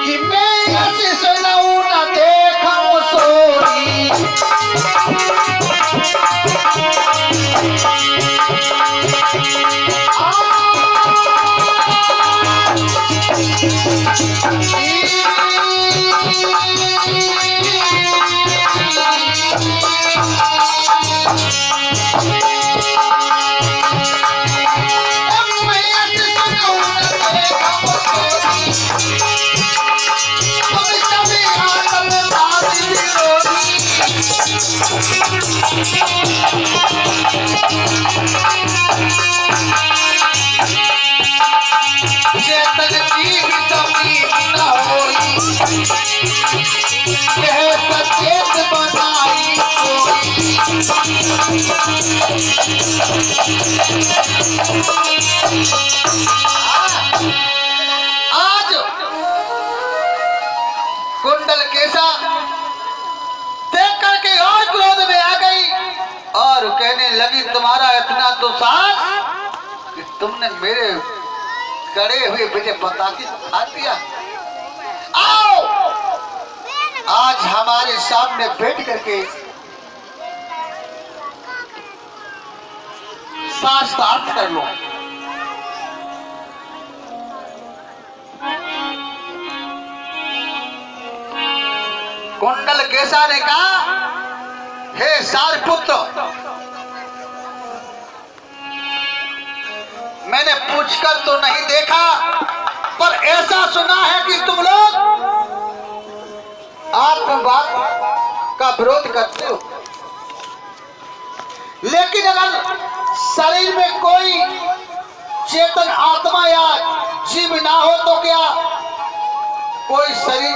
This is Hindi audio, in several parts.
कि मैं ऐसे सुनाऊं ना देखूं सोरी। चेतन की कमी न होई, यह सचेत बनाई कोई। आज कुंडल केसा देख करके और क्रोध में आ गई और कहने लगी तुम्हारा इतना तो साथ कि तुमने मेरे गड़े हुए मुझे पताके खा दिया। आओ आज हमारे सामने बैठ करके शास्त्रार्थ कर लो। कुंडल केसा ने कहा, हे सारपुत्र, मैंने पूछकर तो नहीं देखा, पर ऐसा सुना है कि तुम लोग आत्मवाद का विरोध करते हो। लेकिन अगर शरीर में कोई चेतन आत्मा या जीव ना हो तो क्या कोई शरीर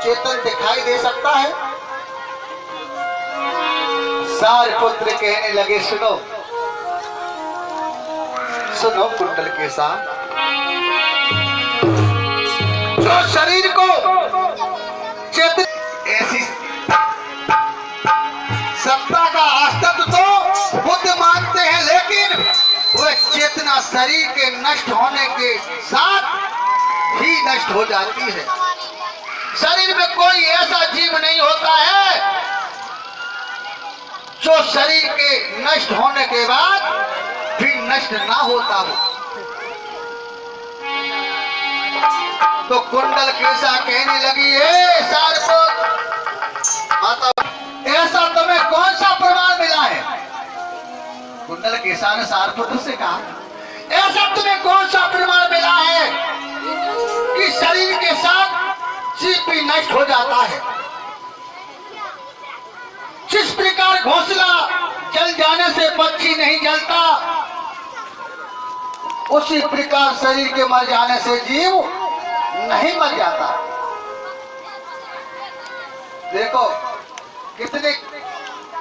चेतन दिखाई दे सकता है? सारपुत्र कहने लगे, सुनो सुनो कुंडल केसा, जो शरीर को चेतन ऐसी सत्ता का अस्तित्व तो बुद्ध मानते हैं, लेकिन वह चेतना शरीर के नष्ट होने के साथ ही नष्ट हो जाती है। शरीर में कोई ऐसा जीव नहीं होता है जो शरीर के नष्ट होने के बाद फिर नष्ट ना होता हो। तो कुंडल केसा कहने लगी, हे सारपुत्र, ऐसा तुम्हें कौन सा प्रमाण मिला है? कुंडल केसा ने सारपुत्र से कहा, ऐसा तुम्हें कौन सा प्रमाण मिला है कि शरीर के साथ जीव भी नष्ट हो जाता है? जिस प्रकार घोंसला जल जाने से पक्षी नहीं जलता, उसी प्रकार शरीर के मर जाने से जीव नहीं मर जाता। देखो कितनी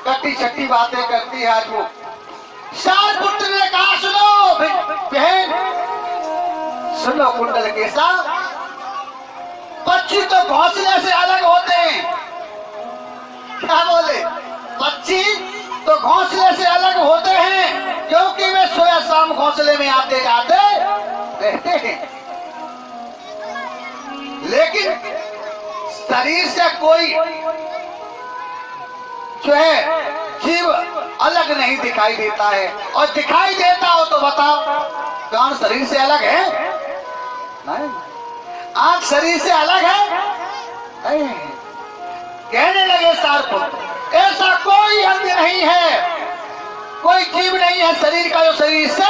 कटी छटी बातें करती है आज वो। सारपुत्र ने कहा, सुनो बहन, सुनो कुंडल केसा, पक्षी तो घोंसले से अलग होते हैं। क्या बोले? पक्षी तो घोंसले से अलग होते हैं, क्योंकि वे सुबह शाम घोंसले में आते जाते रहते हैं। लेकिन शरीर से कोई जो है जीव अलग नहीं दिखाई देता है, और दिखाई देता हो तो बताओ, कान शरीर से अलग है? नहीं। आंख शरीर से अलग है? नहीं। कहने लगे सारपुत्र, ऐसा कोई अंग नहीं है, कोई जीव नहीं है शरीर का जो शरीर से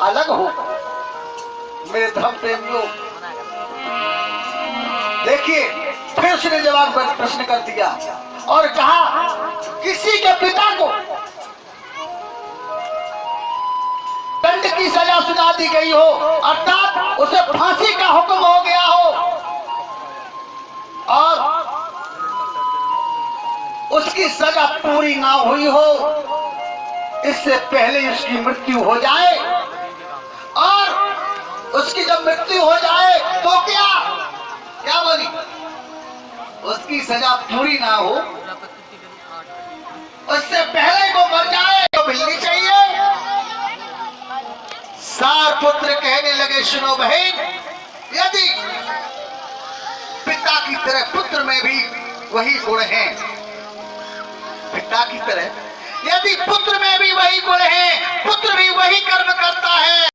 अलग हो। मेरे धर्म प्रेमियों, देखिए फिर उसने जवाब प्रश्न कर दिया और कहा, किसी के पिता को दंड की सजा सुना दी गई हो, अर्थात उसे फांसी का हुक्म हो गया हो, और उसकी सजा पूरी ना हुई हो, इससे पहले उसकी मृत्यु हो जाए, और उसकी जब मृत्यु हो जाए तो क्या बोली, उसकी सजा पूरी ना हो, उससे पहले वो मर जाए तो मिलनी चाहिए। सारपुत्र कहने लगे, सुनो बहन, यदि तेरे पुत्र में भी वही गुण हैं पिता की तरह। यदि पुत्र में भी